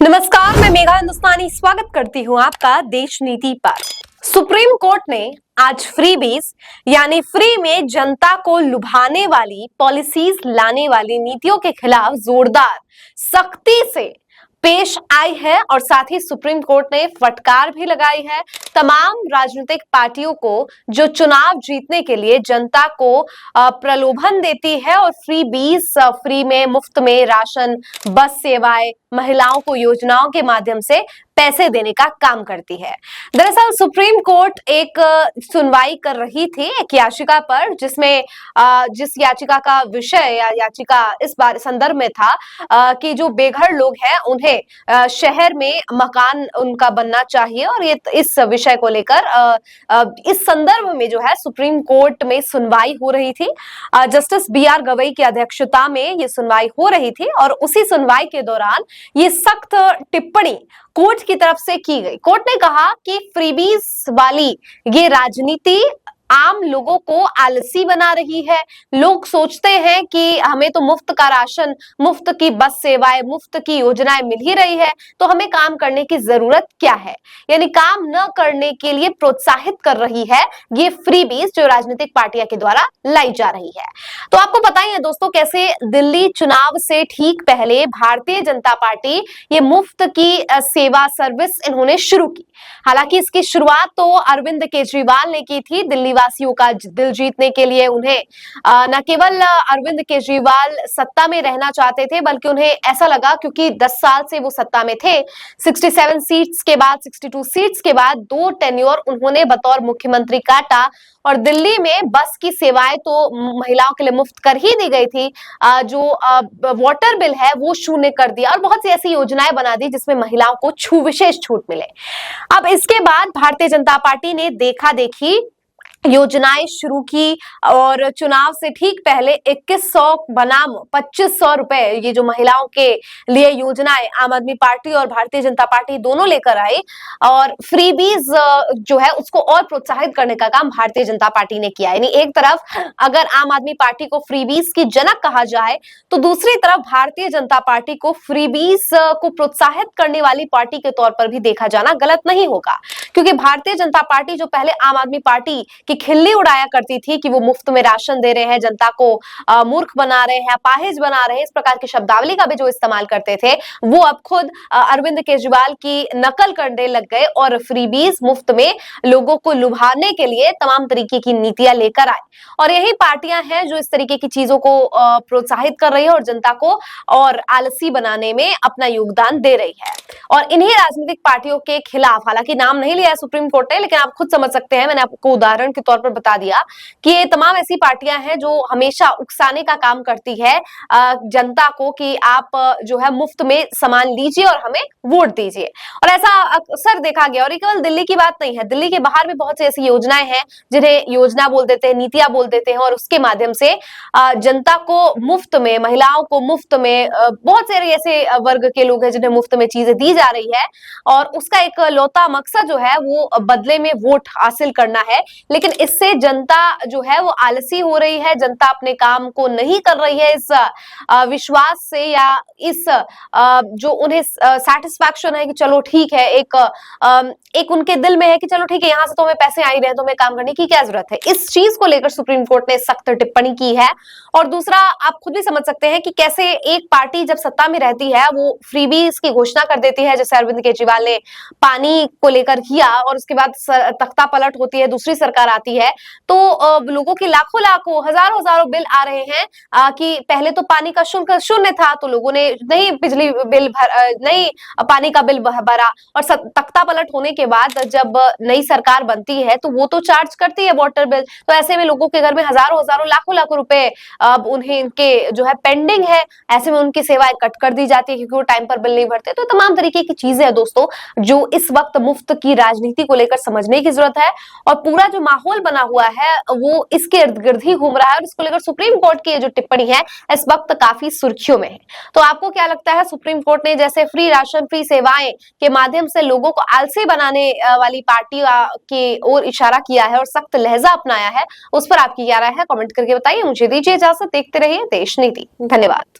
नमस्कार, मैं मेघा हिंदुस्तानी स्वागत करती हूं आपका देश नीति पर। सुप्रीम कोर्ट ने आज फ्रीबीज यानी फ्री में जनता को लुभाने वाली पॉलिसीज लाने वाली नीतियों के खिलाफ जोरदार सख्ती से पेश आई है और साथ ही सुप्रीम कोर्ट ने फटकार भी लगाई है तमाम राजनीतिक पार्टियों को जो चुनाव जीतने के लिए जनता को प्रलोभन देती है और फ्री में मुफ्त में राशन, बस सेवाएं, महिलाओं को योजनाओं के माध्यम से पैसे देने का काम करती है। दरअसल सुप्रीम कोर्ट एक सुनवाई कर रही थी एक याचिका पर जिसमें जिस याचिका का विषय या याचिका इस बार संदर्भ में था कि जो बेघर लोग हैं उन्हें शहर में मकान उनका बनना चाहिए और ये इस विषय को लेकर इस संदर्भ में जो है सुप्रीम कोर्ट में सुनवाई हो रही थी। जस्टिस BR गवई की अध्यक्षता में ये सुनवाई हो रही थी और उसी सुनवाई के दौरान ये सख्त टिप्पणी कोर्ट की तरफ से की गई। कोर्ट ने कहा कि फ्रीबीज वाली ये राजनीति आम लोगों को आलसी बना रही है। लोग सोचते हैं कि हमें तो मुफ्त का राशन, मुफ्त की बस सेवाएं, मुफ्त की योजनाएं मिल ही रही है, तो हमें काम करने की जरूरत क्या है। यानी काम न करने के लिए प्रोत्साहित कर रही है ये फ्रीबीज जो राजनीतिक पार्टियां के द्वारा लाई जा रही है। तो आपको पता ही है दोस्तों कैसे दिल्ली चुनाव से ठीक पहले भारतीय जनता पार्टी ये मुफ्त की सेवा सर्विस इन्होंने शुरू की। हालांकि इसकी शुरुआत तो अरविंद केजरीवाल ने की थी। दिल्ली वासियों का दिल जीतने के लिए उन्हें न केवल अरविंद केजरीवाल सत्ता में रहना चाहते थे बल्कि उन्हें ऐसा लगा क्योंकि 10 साल से वो सत्ता में थे, 67 सीट्स के बाद 62 सीट्स के बाद 2 टेन्योर उन्होंने बतौर मुख्यमंत्री काटा और दिल्ली में बस की सेवाएं तो महिलाओं के लिए मुफ्त कर ही दी गई थी। जो वाटर बिल है वो शून्य कर दिया और बहुत सी ऐसी योजनाएं बना दी जिसमें महिलाओं को विशेष छूट मिले। अब इसके बाद भारतीय जनता पार्टी ने देखा देखी योजनाएं शुरू की और चुनाव से ठीक पहले 2100 बनाम 2500 रुपए ये जो महिलाओं के लिए योजनाएं आम आदमी पार्टी और भारतीय जनता पार्टी दोनों लेकर आई और फ्रीबीज जो है उसको और प्रोत्साहित करने का काम भारतीय जनता पार्टी ने किया। यानी एक तरफ अगर आम आदमी पार्टी को फ्रीबीज की जनक कहा जाए तो दूसरी तरफ भारतीय जनता पार्टी को फ्रीबीज को प्रोत्साहित करने वाली पार्टी के तौर पर भी देखा जाना गलत नहीं होगा, क्योंकि भारतीय जनता पार्टी जो पहले आम आदमी पार्टी की खिल्ली उड़ाया करती थी कि वो मुफ्त में राशन दे रहे हैं, जनता को मूर्ख बना रहे हैं, अपाहिज बना रहे हैं, इस प्रकार की शब्दावली का भी जो इस्तेमाल करते थे वो अब खुद अरविंद केजरीवाल की नकल करने लग गए और फ्रीबीज मुफ्त में लोगों को लुभाने के लिए तमाम तरीके की नीतियां लेकर आए। और यही पार्टियां हैं जो इस तरीके की चीजों को प्रोत्साहित कर रही है और जनता को और आलसी बनाने में अपना योगदान दे रही है। और इन्हीं राजनीतिक पार्टियों के खिलाफ, हालांकि नाम नहीं लिया है सुप्रीम कोर्ट ने, लेकिन आप खुद समझ सकते हैं, मैंने आपको उदाहरण के तौर पर बता दिया कि ये तमाम ऐसी पार्टियां हैं जो हमेशा उकसाने का काम करती है जनता को कि आप जो है मुफ्त में सामान लीजिए और हमें वोट दीजिए। और ऐसा अक्सर देखा गया और ये केवल दिल्ली की बात नहीं है, दिल्ली के बाहर भी बहुत सी ऐसी योजनाएं हैं जिन्हें योजना बोल देते हैं, नीतियां बोल देते हैं और उसके माध्यम से जनता को मुफ्त में, महिलाओं को मुफ्त में, बहुत सारे ऐसे वर्ग के लोग हैं जिन्हें मुफ्त में चीजें दी जा रही है और उसका एक लौता मकसद जो है वो बदले में वोट हासिल करना है। लेकिन इससे जनता जो है वो आलसी हो रही है, जनता अपने काम को नहीं कर रही है इस विश्वास से या इस जो उन्हें सेटिस्फैक्शन है कि चलो ठीक है, एक उनके दिल में है कि चलो ठीक है यहां से तो हमें पैसे आ ही रहे हैं तो हमें काम करने की क्या जरूरत है। इस चीज को लेकर सुप्रीम कोर्ट ने सख्त टिप्पणी की है। और दूसरा, आप खुद भी समझ सकते हैं कि कैसे एक पार्टी जब सत्ता में रहती है वो फ्रीबीज की घोषणा कर देती है, जैसे अरविंद केजरीवाल ने पानी को लेकर किया और उसके बाद तख्ता पलट होती है, दूसरी सरकार आती है तो लोगों के लाखों लाखों हजारों बिल आ रहे हैं कि पहले तो पानी का शुल्क शून्य था तो लोगों ने नहीं बिजली बिल नहीं पानी का बिल भरा और तख्ता पलट होने के बाद जब नई सरकार बनती है तो वो तो चार्ज करती है वाटर बिल। तो ऐसे में लोगों के घर में हजारों लाखों रुपए उन्हें इनके जो है पेंडिंग है, ऐसे में उनकी सेवाएं कट कर दी जाती है क्योंकि वो टाइम पर बिल नहीं भरते। तो तमाम तरीके की चीजें हैं दोस्तों जो इस वक्त मुफ्त की राजनीति को लेकर समझने की जरूरत है और पूरा जो माहौल बना हुआ है वो इसके इर्द गिर्द ही घूम रहा है और इसको लेकर सुप्रीम कोर्ट की जो टिप्पणी है इस वक्त काफी सुर्खियों में है। तो आपको क्या लगता है, सुप्रीम कोर्ट ने जैसे फ्री राशन, फ्री सेवाएं के माध्यम से लोगों को आलसी बनाने वाली पार्टी की ओर इशारा किया है और सख्त लहजा अपनाया है, उस पर आपकी क्या राय है? कमेंट करके बताइए। मुझे दीजिए इजाजत, देखते रहिए देश नीति। धन्यवाद।